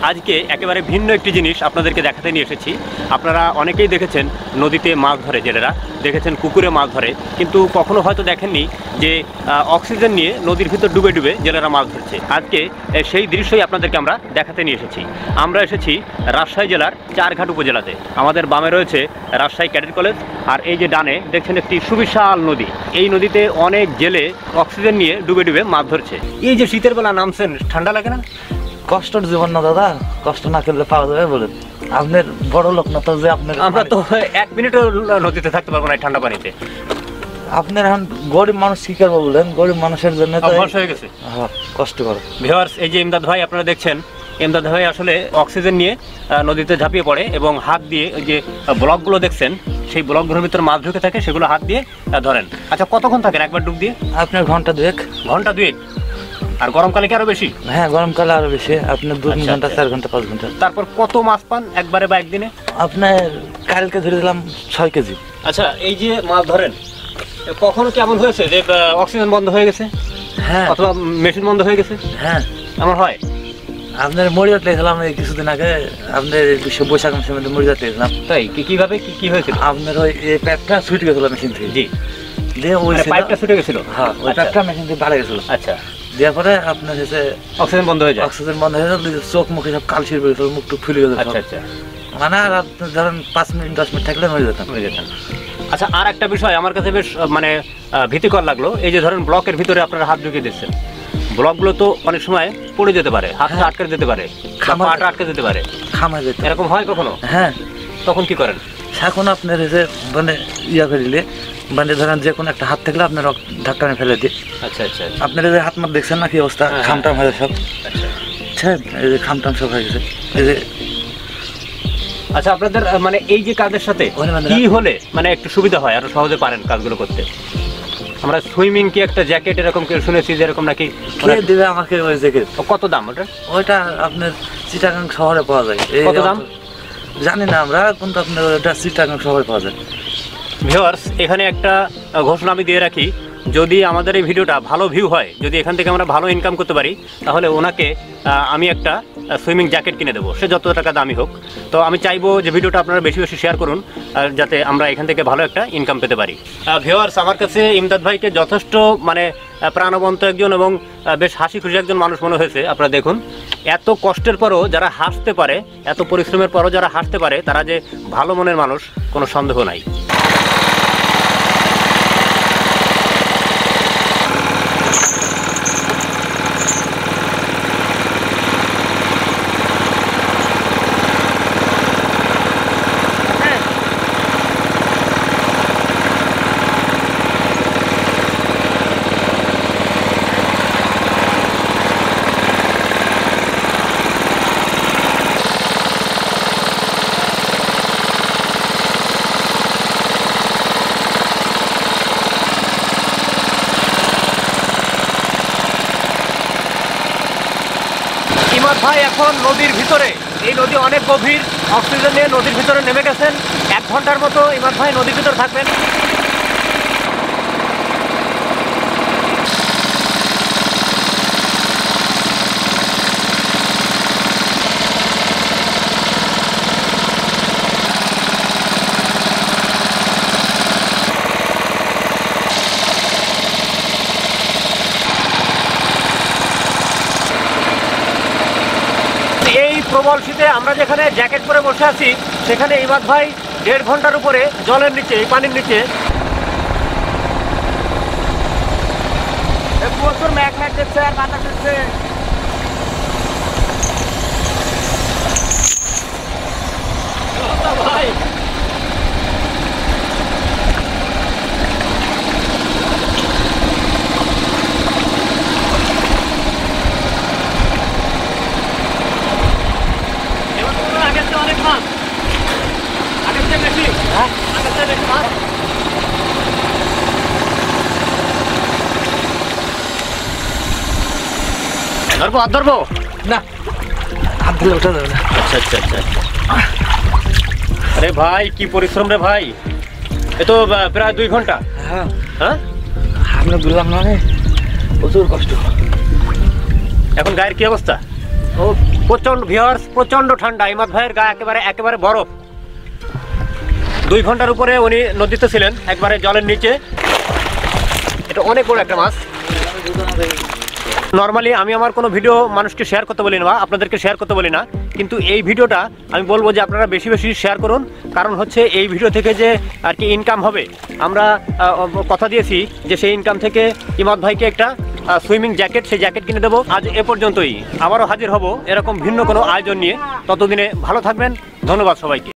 আজকে একেবারে ভিন্ন একটি জিনিস আপনাদেরকে দেখাতে নিয়ে এসেছি। আপনারা অনেকেই দেখেছেন নদীতে মাছ ধরে, জেলেরা দেখেছেন পুকুরে মাছ ধরে, কিন্তু কখনো হয়তো দেখেননি যে অক্সিজেন নিয়ে নদীর ভিতর ডুবে ডুবে জেলেরা মাছ ধরছে। আজকে সেই দৃশ্যই আপনাদেরকে আমরা দেখাতে নিয়ে এসেছি। আমরা এসেছি রাজশাহী জেলার চারঘাট উপজেলাতে। আমাদের বামে রয়েছে রাজশাহী ক্যাডেট কলেজ, আর এই যে ডানে দেখছেন একটি সুবিশাল নদী। এই নদীতে অনেক জেলে অক্সিজেন নিয়ে ডুবে ডুবে মাছ ধরছে। এই যে শীতের বেলা নামছেন, ঠান্ডা লাগে না? কষ্টের জীবন না দাদা, কষ্ট না করলে পাওয়া যাবে বলেন? আপনার বড় লোক না তো যে আপনার, আমরা তো 1 মিনিটও নদীতে থাকতে পারবো না ঠান্ডা পানিতে। আপনার এখন গরিব মানুষ কি করবো বলেন? গরিব মানুষের জন্য তো অভ্যাস হয়ে গেছে, কষ্ট করে। ভিউয়ার্স, এই যে ইমদাদ ভাই আপনারা দেখছেন, ইমদাদ ভাই আসলে অক্সিজেন নিয়ে নদীতে ঝাঁপিয়ে পড়ে এবং হাত দিয়ে ওই যে ব্লকগুলো দেখছেন, সেই ব্লকগুলোর ভিতরে মাছ ঢুকে থাকে, সেগুলো হাত দিয়ে ধরেন। আচ্ছা, কতক্ষণ থাকেন একবার ডুব দিয়ে? আপনার ঘন্টা দুয়েক। ঘন্টা দুয়েক? আর গরমকালে কি আরো বেশি? হ্যাঁ, গরমকালে আরো বেশি, আপনার 2 ঘন্টা 4 ঘন্টা 5 ঘন্টা। তারপর কত মাছ পান একবারে বা একদিনে? আপনার কালকে ধরে দিলাম 6 কেজি। আচ্ছা, এই যে মাছ ধরেন, কখনো কেমন হয়েছে যে অক্সিজেন বন্ধ হয়ে গেছে? হ্যাঁ, অথবা মেশিন বন্ধ হয়ে গেছে? হ্যাঁ, এমন হয়। আপনার মরিয়াট লেগেছিলাম কিছুদিন আগে, আপনার বৈশাখ মাসের মধ্যে মরিয়াট লেগেছিলাম। তাই? কিভাবে কি হয়েছিল? আপনার ওই প্যাপটা ছুটে গেছিল মেশিন থেকে। জি, দিয়ে ওই পাইপটা ছুটে গেছিল? হ্যাঁ, ওই প্যাপটা মেশিন থেকে বাড়ে গেছিল। আচ্ছা, দেওয়ার পরে আপনার হচ্ছে অক্সিজেন বন্ধ হয়ে যায়। অক্সিজেন বন্ধ হয়ে গেল, চোখ মুখে সব কালশির বের গেছিল, মুখ টুক ফুলে গেছিল। আচ্ছা আচ্ছা, মানে আর আপনি ধরেন 5 মিনিট 10 মিনিট থাকলে মরে যেতাম। আচ্ছা, আর একটা বিষয় আমার কাছে বেশ মানে ভীতিকর লাগলো। এই যে ধরেন ব্লকের ভিতরে আপনারা হাত ঢুকিয়ে দিচ্ছেন, ব্লকগুলো তো অনেক সময় পড়ে যেতে পারে, হাতটা আটকে যেতে পারে, পাটা আটকে যেতে পারে, খামা যেত। এরকম হয় কখনো? হ্যাঁ, তখন কি করেন? এখন আপনার যে মানে ইয়া করিলে, মানে ধরেন যে কোনো একটা হাত থাকলে আপনার ধাক্কা ফেলে দিয়ে। আচ্ছা আচ্ছা, আপনার এই যে হাত মাত দেখছেন না কি অবস্থা, খামটাম হয়ে সব। আচ্ছা, এই যে খামটাম সব হয়ে গেছে। এই যে আচ্ছা, আপনাদের মানে এই যে কাজের সাথে কি হলে মানে একটু সুবিধা হয়, আরো সহজে পারেন কাজগুলো করতে? আমরা সুইমিং কি একটা জ্যাকেট এরকম কেউ শুনেছি যে এরকম নাকি দিবে আমাকে ওই জ্যাকেট। কত দাম ওটা? ওইটা আপনার চিটাগাং শহরে পাওয়া যায়। কত দাম জানি না আমরা, কিন্তু আপনার ওটা চিটাগাং শহরে পাওয়া যায়। ভিউয়ার্স, এখানে একটা ঘোষণা আমি দিয়ে রাখি, যদি আমাদের এই ভিডিওটা ভালো ভিউ হয়, যদি এখান থেকে আমরা ভালো ইনকাম করতে পারি, তাহলে ওনাকে আমি একটা সুইমিং জ্যাকেট কিনে দেবো, সে যত টাকা দামি হোক। তো আমি চাইবো যে ভিডিওটা আপনারা বেশি বেশি শেয়ার করুন, যাতে আমরা এখান থেকে ভালো একটা ইনকাম পেতে পারি। ভিউয়ার্স, আমার কাছে ইমদাদ ভাইকে যথেষ্ট মানে প্রাণবন্ত একজন এবং বেশ হাসি খুশি একজন মানুষ মনে হয়েছে। আপনারা দেখুন, এত কষ্টের পরও যারা হাসতে পারে, এত পরিশ্রমের পরও যারা হাসতে পারে, তারা যে ভালো মনের মানুষ কোনো সন্দেহ নাই। ইমাদ ভাই এখন নদীর ভিতরে, এই নদী অনেক গভীর, অক্সিজেন নিয়ে নদীর ভিতরে নেমে গেছেন। 1 ঘন্টার মতো ইমাদ ভাই নদীর ভিতরে থাকবেন। প্রবল শীতে আমরা যেখানে জ্যাকেট পরে বসে আছি, সেখানে ইমাদ ভাই 1.5 ঘন্টার উপরে জলের নিচে, পানির নিচে। প্রচুর ম্যাক দেখছে আর বাতাস হচ্ছে। ভাই ধরবো, হাত ধরবো না, হাত দিলে ওঠা যাবে না। আচ্ছা আচ্ছা আচ্ছা, আরে ভাই কি পরিশ্রম রে ভাই, এ তো প্রায় 2 ঘন্টা। হ্যাঁ হ্যাঁ, আমরা বললাম না, প্রচুর কষ্ট। এখন গায়ের কি অবস্থা? ও প্রচন্ড ভিউয়ার্স, প্রচন্ড ঠান্ডা। ইমাদ ভাইয়ের গা একেবারে বরফ। 2 ঘন্টার উপরে উনি নদীতে ছিলেন, একবারে জলের নিচে। এটা অনেক বড় একটা মাছ। নর্মালি আমি আমার কোনো ভিডিও মানুষকে শেয়ার করতে বলি না, আপনাদেরকে শেয়ার করতে বলি না, কিন্তু এই ভিডিওটা আমি বলবো যে আপনারা বেশি বেশি শেয়ার করুন। কারণ হচ্ছে এই ভিডিও থেকে যে আর কি ইনকাম হবে, আমরা কথা দিয়েছি যে সেই ইনকাম থেকে ইমাদ ভাইকে একটা সুইমিং জ্যাকেট, সেই জ্যাকেট কিনে দেবো। আজ এ পর্যন্তই। আবারও হাজির হব এরকম ভিন্ন কোনো আয়োজন নিয়ে। ততদিনে ভালো থাকবেন। ধন্যবাদ সবাইকে।